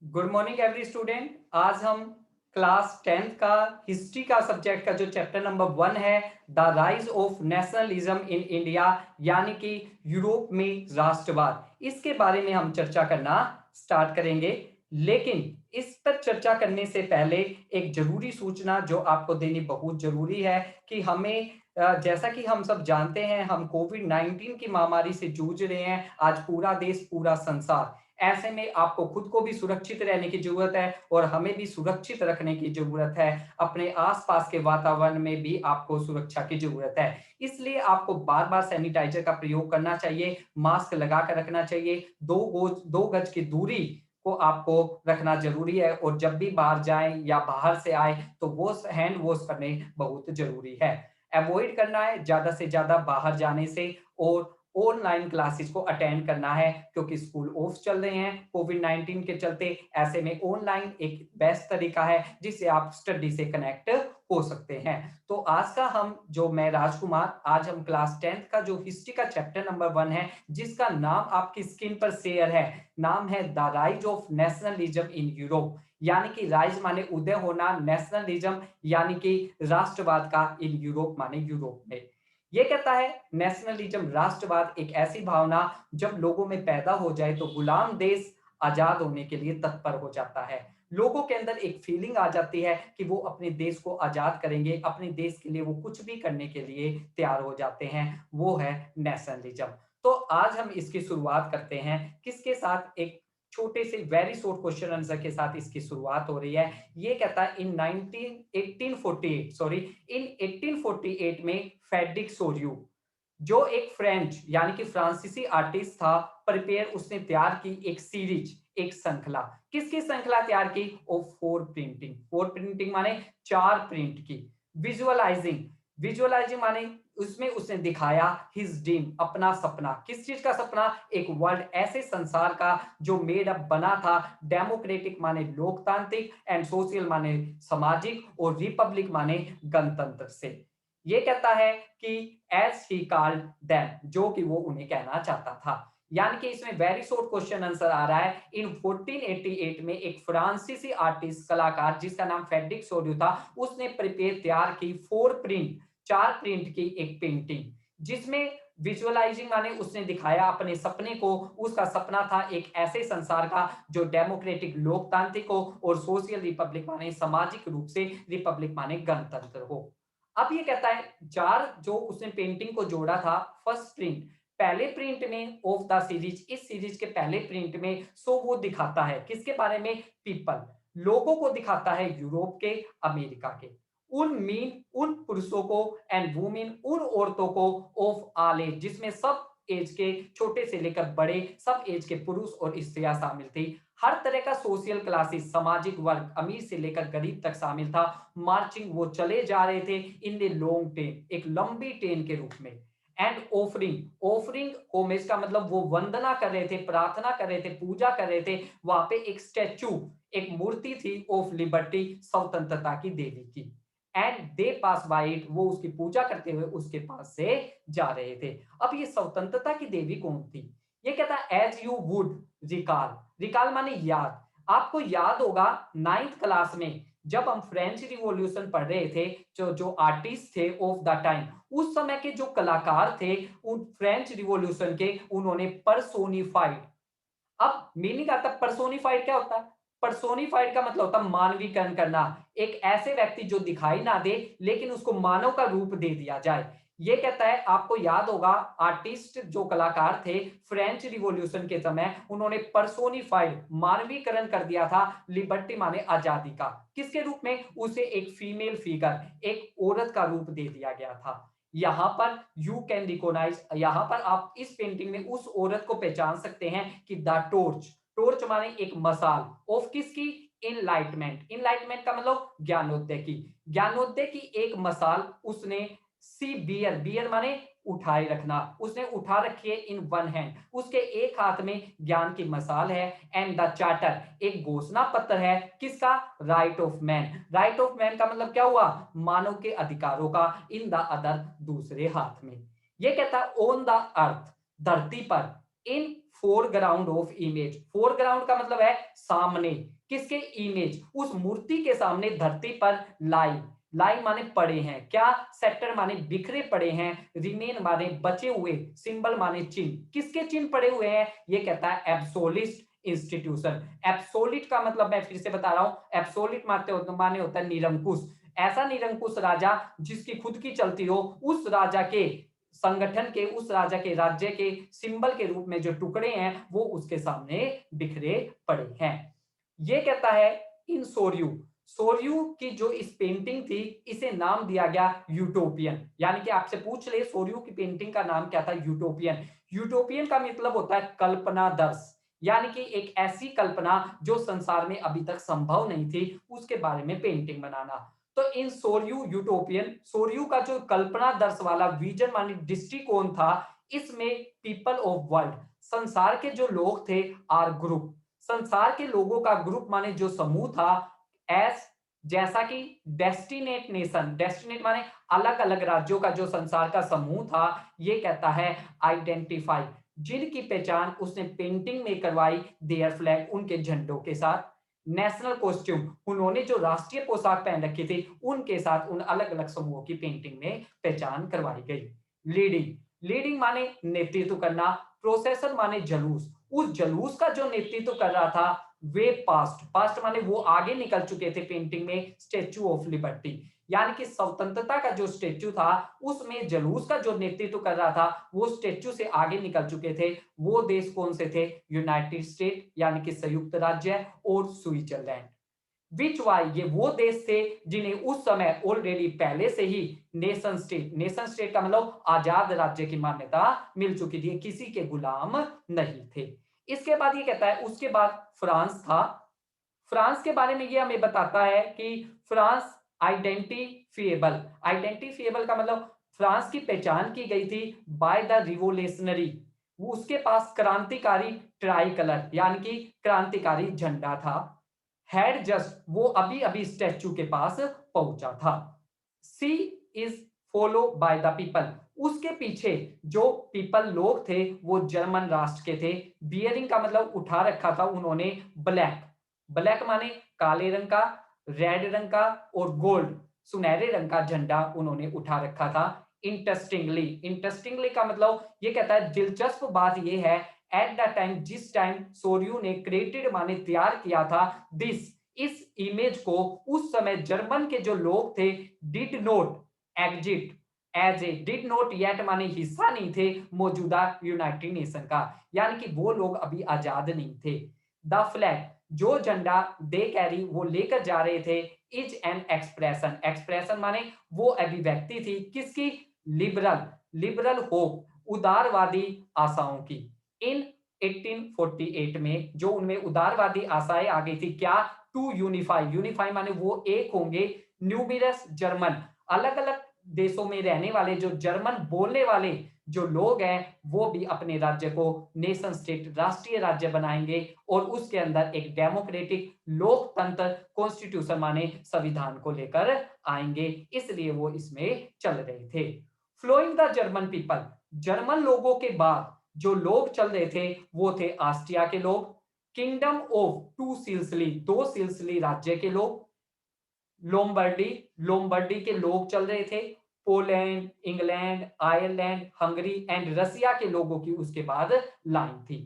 Good morning every student. आज हम class 10th का हिस्ट्री का सब्जेक्ट का जो चैप्टर नंबर 1 है, the rise of nationalism in India, यानी कि यूरोप में राष्ट्रवाद, इसके बारे में हम चर्चा करना स्टार्ट करेंगे। लेकिन इस पर चर्चा करने से पहले एक जरूरी सूचना जो आपको देनी बहुत जरूरी है कि हमें जैसा कि हम सब जानते हैं, हम कोविड 19 की महामारी से जूझ रहे हैं। आज पूरा देश, पूरा संसार, ऐसे में आपको खुद को भी सुरक्षित रहने की जरूरत है और हमें भी सुरक्षित रखने की जरूरत है। अपने आसपास के वातावरण में भी आपको सुरक्षा की जरूरत है। इसलिए आपको बार बार सैनिटाइजर का प्रयोग करना चाहिए, मास्क लगा कर रखना चाहिए, 2 गज की दूरी को आपको रखना जरूरी है और जब भी बाहर जाएं या बाहर से आए तो वो हैंड वॉश करने बहुत जरूरी है। अवॉइड करना है ज्यादा से ज्यादा बाहर जाने से और ऑनलाइन क्लासेस को अटेंड करना है, क्योंकि स्कूल ऑफ चल रहे हैं कोविड 19 के चलते। ऐसे में ऑनलाइन एक बेस्ट तरीका है जिससे आप स्टडी से कनेक्ट हो सकते हैं। तो आज का हम जो मैं राजकुमार, आज हम क्लास 10th का जो हिस्ट्री का चैप्टर नंबर 1 है, जिसका नाम आपकी स्क्रीन पर शेयर है, नाम है the rise of nationalism in Europe, यानी कि राइज माने उदय होना, नेशनलिज्म यानी कि राष्ट्रवाद का, इन यूरोप माने यूरोप में। ये कहता है नेशनलिज्म, राष्ट्रवाद, एक ऐसी भावना जब लोगों में पैदा हो जाए तो गुलाम देश आजाद होने के लिए तत्पर हो जाता है। लोगों के अंदर एक फीलिंग आ जाती है कि वो अपने देश को आजाद करेंगे, अपने देश के लिए वो कुछ भी करने के लिए तैयार हो जाते हैं। वो है नेशनलिज्म। तो आज हम इसकी शुरुआत करते हैं किसके साथ, एक छोटे से वेरी शॉर्ट क्वेश्चन आंसर के साथ इसकी शुरुआत हो रही है। ये कहता है इन 1848, सॉरी, इन 1848 में फेड्रिक सोरियू, जो एक फ्रेंच यानी कि फ्रांसीसी आर्टिस्ट था, प्रिपेयर, उसने तैयार की एक सीरीज, एक श्रृंखला। किसकी श्रृंखला तैयार की? Of four printing. Four printing माने 4 प्रिंट की। विजुअलाइजिंग, विजुअलाइजिंग माने उसमें उसने दिखाया हिज ड्रीम, अपना सपना। किस चीज का सपना? एक वर्ल्ड, ऐसे संसार का जो मेड अप बना था डेमोक्रेटिक माने लोकतांत्रिक, एंड सोशल माने सामाजिक, और रिपब्लिक माने गणतंत्र से। ये कहता है कि एज ही कॉल्ड देम, जो कि वो उन्हें कहना चाहता था। यानी कि इसमें वेरी शॉर्ट क्वेश्चन आंसर आ रहा है। इन 1488 में एक फ्रांसीसी आर्टिस्ट, कलाकार, जिसका नाम फेड्रिक सोरियू था, उसने प्रिपेयर तैयार की 4 प्रिंट, 4 प्रिंट की एक पेंटिंग, जिसमें विजुअलाइजिंग माने उसने दिखाया अपने सपने को। उसका सपना था एक ऐसे संसार का जो डेमोक्रेटिक लोकतांत्रिक हो, और सोशल रिपब्लिक माने सामाजिक रूप से, रिपब्लिक माने गणतंत्र हो। अब ये कहता है 4 जो उसने पेंटिंग को जोड़ा था। फर्स्ट प्रिंट, पहले प्रिंट में ऑफ द सीरीज, इस सीरीज के पहले प्रिंट में, सो वो दिखाता है किसके बारे में? पीपल, लोगों को दिखाता है यूरोप के, अमेरिका के, उन पुरुषों को, एंड वुमेन, उन औरतों को, ऑफ ऑल एज, जिसमें सब एज के, छोटे से लेकर बड़े, सब एज के पुरुष और स्त्रियां शामिल थी। हर तरह का सोशल क्लासेस, सामाजिक वर्ग, अमीर से लेकर गरीब तक शामिल था। मार्चिंग, वो चले जा रहे थे इन द लॉन्ग ट्रेन, एक लंबी ट्रेन के रूप में। एंड ऑफरिंग, ऑफरिंग होमेज का मतलब वो वंदना कर रहे थे, प्रार्थना कर रहे थे, पूजा कर रहे थे। वहां पे एक स्टैचू, एक मूर्ति थी ऑफ लिबर्टी, स्वतंत्रता की देवी की। And they pass by it, वो उसकी पूजा करते हुए उसके पास से जा रहे थे। अब ये स्वतंत्रता की देवी कौन थी? ये कहता है as you would recall, recall माने याद। आपको याद होगा 9th क्लास में जब हम फ्रेंच रिवॉल्यूशन पढ़ रहे थे, जो जो आर्टिस्ट थे ऑफ द टाइम, उस समय के जो कलाकार थे उन फ्रेंच रिवॉल्यूशन के, उन्होंने पर्सोनिफाइड। अब मीनिंग आता है पर्सोनिफाइड क्या होता है? पर्सोनिफाइड का मतलब होता है मानवीकरण करना। एक ऐसे व्यक्ति जो दिखाई ना दे लेकिन उसको मानव का रूप दे दिया जाए। ये कहता है, आपको याद होगा आर्टिस्ट जो कलाकार थे फ्रेंच रिवॉल्यूशन के समय, उन्होंने पर्सोनिफाइड, मानवीकरण कर दिया था लिबर्टी माने आजादी का। किसके रूप में? उसे एक फीमेल फिगर, एक औरत का रूप दे दिया गया था। यहाँ पर यू कैन रिकॉग्नाइज, यहाँ पर आप इस पेंटिंग में उस औरत को पहचान सकते हैं कि द टॉर्च, टॉर्च माने एक मसाल, ऑफ किसकी? इनलाइटमेंट, इनलाइटमेंट का मतलब ज्ञानोदय की, ज्ञानोदय की एक मसाल उसने, सी बियर, बियर माने उठाए रखना, उसने उठा रखी है इन वन हैंड, उसके एक हाथ में ज्ञान की मसाल है। एंड द चार्टर, एक घोषणा पत्र है, किसका? Right of man, right of man का मतलब क्या हुआ? मानव के अधिकारों का, इन द अदर, दूसरे हाथ में। ये कहता है ऑन द अर्थ, धरती पर, इन फोरग्राउंड ऑफ इमेज। फोरग्राउंड का मतलब है सामने, किसके? इमेज, उस मूर्ति के सामने धरती पर लाई, लाई माने पड़े हैं, क्या? सेक्टर माने बिखरे पड़े हैं, रिमेन माने बचे हुए, सिंबल माने चिन्ह, किसके चिन्ह पड़े हुए हैं? ये कहता है एब्सोलिट इंस्टीट्यूशन। एब्सोलिट का मतलब मैं फिर से बता रहा हूं, एब्सोलिट माने होता है निरंकुश, ऐसा निरंकुश राजा जिसकी खुद की चलती हो, उस राजा के संगठन के, उस राजा के राज्य के सिंबल के रूप में जो टुकड़े हैं वो उसके सामने बिखरे पड़े हैं। ये कहता है इन सोर्यू, सोर्यू की जो इस पेंटिंग थी इसे नाम दिया गया यूटोपियन। यानी कि आपसे पूछ ले सोर्यू की पेंटिंग का नाम क्या था? यूटोपियन। यूटोपियन का मतलब होता है कल्पना दर्श, यानी कि एक ऐसी कल्पना जो संसार में अभी तक संभव नहीं थी उसके बारे में पेंटिंग बनाना। तो इन सोर्यू यूटोपियन, सोर्यू का जो कल्पना दर्श वाला विजन मानी दृष्टिकोण था, इसमें पीपल ऑफ वर्ल्ड, संसार के जो लोग थे, आर ग्रुप, संसार के लोगों का ग्रुप माने जो समूह था, एस जैसा कि डेस्टिनेट नेशन, डेस्टिनेट माने अलग अलग राज्यों का जो संसार का समूह था, ये कहता है आइडेंटिफाई, जिनकी पहचान उसने पेंटिंग में करवाई, देयर फ्लैग, उनके झंडों के साथ, नेशनल कॉस्ट्यूम, उन्होंने जो राष्ट्रीय पोशाक पहन रखी थी उनके साथ उन अलग अलग समूहों की पेंटिंग में पहचान करवाई गई। लीडिंग, लीडिंग माने नेतृत्व करना, प्रोसेसन माने जलूस, उस जलूस का जो नेतृत्व कर रहा था वे पास्ट, पास्ट माने वो आगे निकल चुके थे पेंटिंग में, स्टेच्यू ऑफ लिबर्टी, यानी कि स्वतंत्रता का जो स्टेच्यू था उसमें जलूस का जो नेतृत्व कर रहा था वो स्टेच्यू से आगे निकल चुके थे। वो देश कौन से थे? यूनाइटेड स्टेट यानी कि संयुक्त राज्य और स्विट्जरलैंड। विच वाई, ये वो देश थे जिन्हें उस समय ऑलरेडी पहले से ही नेशन स्टेट, नेशन स्टेट का मतलब आजाद राज्य की मान्यता मिल चुकी थी, किसी के गुलाम नहीं थे। इसके बाद ये कहता है उसके बाद फ्रांस था। फ्रांस के बारे में ये हमें बताता है कि फ्रांस आइडेंटिफिएबल, आइडेंटिफिएबल का मतलब फ्रांस की पहचान की गई थी बाय द रिवोल्यूशनरी, वो उसके पास क्रांतिकारी ट्राई कलर यानी कि क्रांतिकारी झंडा था। हैड जस्ट, वो अभी अभी स्टैच्यू के पास पहुंचा था। She is follow by the people, उसके पीछे जो पीपल लोग थे वो जर्मन राष्ट्र के थे। बियरिंग का मतलब उठा रखा था उन्होंने ब्लैक, ब्लैक माने काले रंग का, रेड रंग का और गोल्ड सुनहरे रंग का झंडा उन्होंने उठा रखा था। इंटरेस्टिंगली, इंटरेस्टिंगली का मतलब ये कहता है दिलचस्प बात ये है, एट द टाइम, जिस टाइम सोर्यू ने क्रिएटेड माने तैयार किया था दिस, इस इमेज को, उस समय जर्मन के जो लोग थे did not exist as a, did not yet माने हिस्सा नहीं थे मौजूदा यूनाइटेड नेशन का, यानी कि वो लोग अभी आजाद नहीं थे। द फ्लैग, जो झंडा दे कैरी वो लेकर जा रहे थे, इज एन एक्सप्रेशन, एक्सप्रेशन माने वो अभिव्यक्ति थी किसकी? लिबरल, लिबरल होप, उदारवादी आशाओं की। इन 1848 में जो उनमें उदारवादी आशाएं आ गई थी, क्या? टू यूनिफाई, यूनिफाई माने वो एक होंगे, न्यूमिरस जर्मन, अलग अलग देशों में रहने वाले जो जर्मन बोलने वाले जो लोग हैं वो भी अपने राज्य को नेशन स्टेट, राष्ट्रीय राज्य बनाएंगे और उसके अंदर एक डेमोक्रेटिक लोकतंत्र कॉन्स्टिट्यूशन माने संविधान को लेकर आएंगे, इसलिए वो इसमें चल रहे थे। Flowing the German people, German लोगों के बाद जो लोग चल रहे थे वो थे ऑस्ट्रिया के लोग, किंगडम ऑफ टू सिल्सली, दो सिल्सली राज्य के लोग, लोम्बर्डी, लोम्बर्डी के लोग चल रहे थे, Poland, England, Ireland, Hungary and Russia के लोगों की उसके बाद लाइन थी।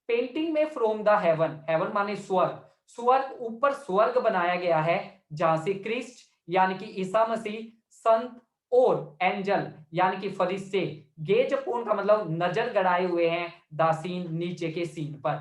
पेंटिंग में फ्रॉम द हेवन, हेवन माने स्वर्ग, स्वर्ग, ऊपर स्वर्ग बनाया गया है जहां से क्रिस्ट यानी कि ईसा मसीह, संत और एंजल यानी कि फरिश्ते, गेज अपोन का मतलब नजर गड़ाए हुए हैं द सीन, नीचे के सीन पर।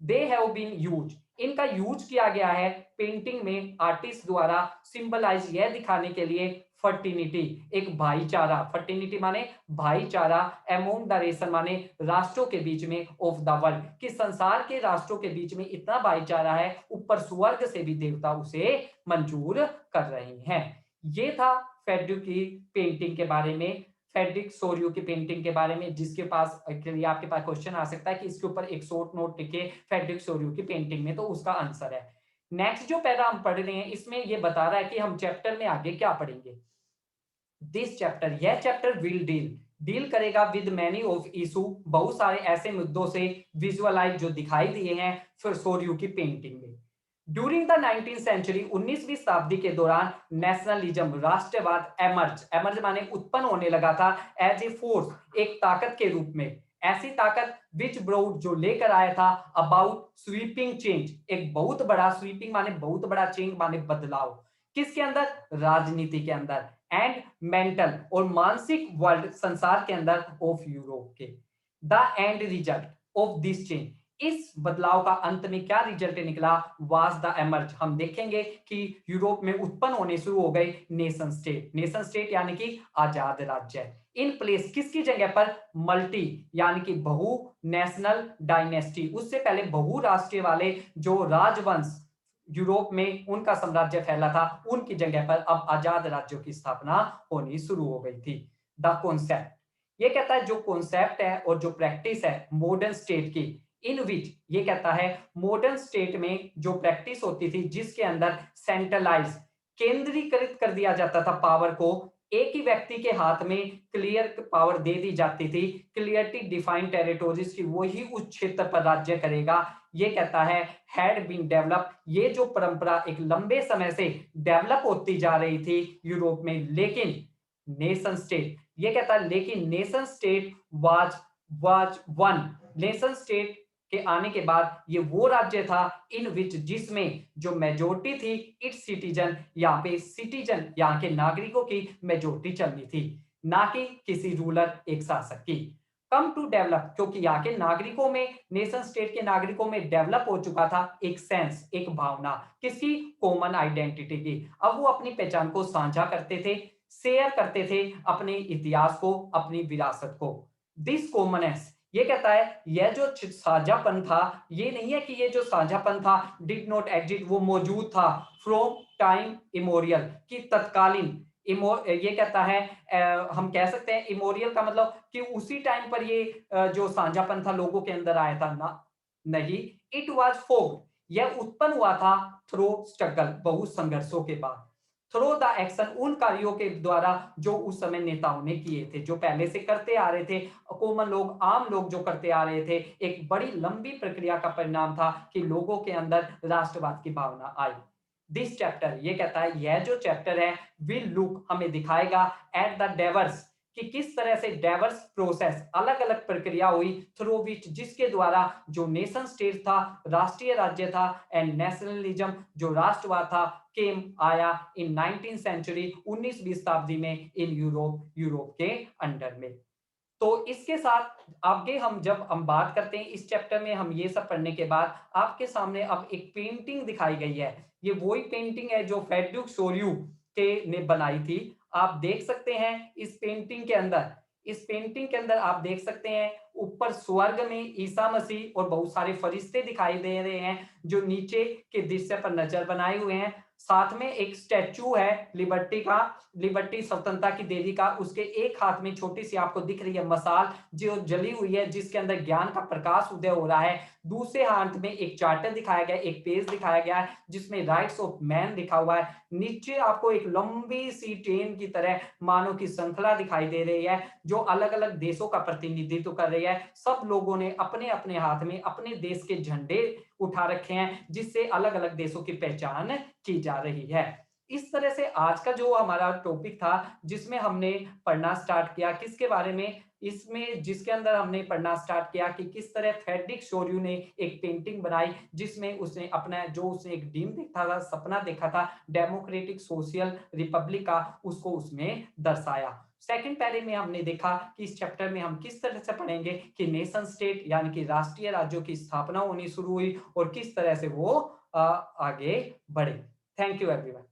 दे हैव बीन यूज, इनका यूज किया गया है पेंटिंग में आर्टिस्ट द्वारा सिंबलाइज, यह दिखाने के लिए फर्टिनिटी, एक भाईचारा, फर्टिनिटी माने भाईचारा, एमोंग द रेशन माने राष्ट्रों के बीच में, ऑफ द वर्ल्ड, कि संसार के राष्ट्रों के बीच में इतना भाईचारा है, ऊपर स्वर्ग से भी देवता उसे मंजूर कर रहे हैं। ये था फेड्रिक की पेंटिंग के बारे में, फेड्रिक सोरियो की पेंटिंग के बारे में, जिसके पास एक्चुअली आपके पास क्वेश्चन आ सकता है कि इसके ऊपर एक शॉर्ट नोट लिखे फेड्रिक सोरियो की पेंटिंग में, तो उसका आंसर है। नेक्स्ट जो पैरा हम पढ़ रहे हैं इसमें ये बता रहा है कि हम चैप्टर में आगे क्या पढ़ेंगे। दिस चैप्टर, यह चैप्टर विल डील, डील करेगा विद मैनी ऑफ इशू, बहुत सारे ऐसे मुद्दों से विजुअलाइज जो दिखाई दिए हैं फिर सोरियो की पेंटिंग में। ड्यूरिंग द 19th सेंचुरी, 19वीं शताब्दी के दौरान नेशनलिज्म राष्ट्रवाद एमर्ज एमर्ज माने उत्पन्न होने लगा था एज ए फोर्स, एक ताकत के रूप में। ऐसी ताकत विच ब्रोड जो लेकर आया था अबाउट स्वीपिंग चेंज, एक बहुत बड़ा स्वीपिंग माने बहुत बड़ा, चेंज माने बदलाव, किसके अंदर, राजनीति के अंदर, एंड मेंटल और मानसिक वर्ल्ड संसार के अंदर ऑफ यूरोप के। The end result of this change, इस बदलाव का अंत में क्या रिजल्ट निकला, वाज द एमर्ज, हम देखेंगे कि यूरोप में उत्पन्न होने शुरू हो गए नेशन स्टेट। नेशन स्टेट यानी कि आजाद राज्य, इन प्लेस किसकी जगह पर, मल्टी यानी कि बहु नेशनल डायनेस्टी, उससे पहले बहु राष्ट्रीय वाले जो राजवंश यूरोप में उनका साम्राज्य फैला था, उनकी जगह पर अब आजाद राज्यों की स्थापना होनी शुरू हो गई थी। द कॉन्सेप्ट, ये कहता है जो कॉन्सेप्ट है और जो प्रैक्टिस है मॉडर्न स्टेट की, इन विच, ये कहता है मॉडर्न स्टेट में जो प्रैक्टिस होती थी जिसके अंदर सेंट्रलाइज, केंद्रीकृत कर दिया जाता था पावर को, एक ही व्यक्ति के हाथ में क्लियर पावर दे दी जाती थी, क्लियरली डिफाइंड टेरिटोरीज की, वही उस क्षेत्र पर राज्य करेगा। ये कहता है हैड बीन डेवलप, ये जो परंपरा एक लंबे समय से डेवलप होती जा रही थी यूरोप में, लेकिन नेशन स्टेट, ये कहता है लेकिन nation state was was one, nation state के आने के बाद ये वो राज्य था इन विच, जिसमें जो मेजोरिटी थी इट्स सिटीजन, यहाँ पे सिटीजन यहाँ के नागरिकों की मेजोरिटी चलनी थी, ना कि किसी रूलर एक शासक की। कम टू डेवलप, क्योंकि यहाँ के नागरिकों में, नेशन स्टेट के नागरिकों में डेवलप हो चुका था एक सेंस, एक भावना, किसकी, कॉमन आइडेंटिटी की। अब वो अपनी पहचान को साझा करते थे, शेयर करते थे अपने इतिहास को, अपनी विरासत को। दिस कॉमनेस, ये कहता है यह जो साझापन था, ये नहीं है कि ये जो साझापन था डिड नॉट एग्जिस्ट, वो मौजूद था फ्रॉम टाइम इमोरियल, की तत्कालीन, ये कहता है हम कह सकते हैं इमोरियल का मतलब कि उसी टाइम पर ये जो साझापन था लोगों के अंदर आया था ना, नहीं, इट वाज फोर्ड, यह उत्पन्न हुआ था थ्रू स्ट्रगल, बहुत संघर्षों के बाद, थ्रू द एक्शन, उन कार्यों के द्वारा जो उस समय नेताओं ने किए थे, जो पहले से करते आ रहे थे, कॉमन लोग, आम लोग जो करते आ रहे थे, एक बड़ी लंबी प्रक्रिया का परिणाम था कि लोगों के अंदर राष्ट्रवाद की भावना आई। दिस चैप्टर, ये कहता है यह जो चैप्टर है विल लुक, हमें दिखाएगा एट द डाइवर्स, कि किस तरह से डाइवर्स प्रोसेस, अलग अलग प्रक्रिया हुई थ्रू विच, जिसके द्वारा जो नेशन स्टेट था, राष्ट्रीय राज्य था, एंड नेशनलिज्म जो राष्ट्रवाद था, केम आया इन 19th सेंचुरी, 19वीं शताब्दी में इन यूरोप, यूरोप के अंडर में। तो इसके साथ आगे जब हम बात करते हैं इस चैप्टर में, हम ये सब पढ़ने के बाद आपके सामने अब एक पेंटिंग दिखाई गई है। ये वही पेंटिंग है जो फ्रेडरिक सोरियू के ने बनाई थी। आप देख सकते हैं इस पेंटिंग के अंदर, इस पेंटिंग के अंदर आप देख सकते हैं ऊपर स्वर्ग में ईसा मसीह और बहुत सारे फरिश्ते दिखाई दे रहे हैं जो नीचे के दृश्य पर नजर बनाए हुए हैं। साथ में एक स्टैचू है लिबर्टी का, लिबर्टी स्वतंत्रता की देवी का, उसके एक हाथ में छोटी सी आपको दिख रही है मसाल जो जली हुई है, जिसके अंदर ज्ञान का प्रकाश उदय हो रहा है। दूसरे हाथ में एक चार्टर दिखाया गया है, एक पेज दिखाया गया है जिसमें राइट्स ऑफ मैन लिखा हुआ है। नीचे आपको एक लंबी सी ट्रेन की तरह मानव की श्रृंखला दिखाई दे रही है जो अलग अलग देशों का प्रतिनिधित्व कर रही है। सब लोगों ने अपने अपने हाथ में अपने देश के झंडे उठा रखे हैं जिससे अलग अलग देशों की पहचान की जा रही है। इस तरह से आज का जो हमारा टॉपिक था जिसमें हमने पढ़ना स्टार्ट किया किसके बारे में, इसमें जिसके अंदर हमने पढ़ना स्टार्ट किया कि किस तरह फ्रेडरिक सोरियू ने एक पेंटिंग बनाई जिसमें उसने अपना जो उसने एक ड्रीम देखा था, सपना देखा था डेमोक्रेटिक सोशल रिपब्लिक का, उसको उसमें दर्शाया। सेकंड पैरे में हमने देखा कि इस चैप्टर में हम किस तरह से पढ़ेंगे कि नेशन स्टेट यानी कि राष्ट्रीय राज्यों की स्थापना होनी शुरू हुई और किस तरह से वो आगे बढ़े। Thank you everyone.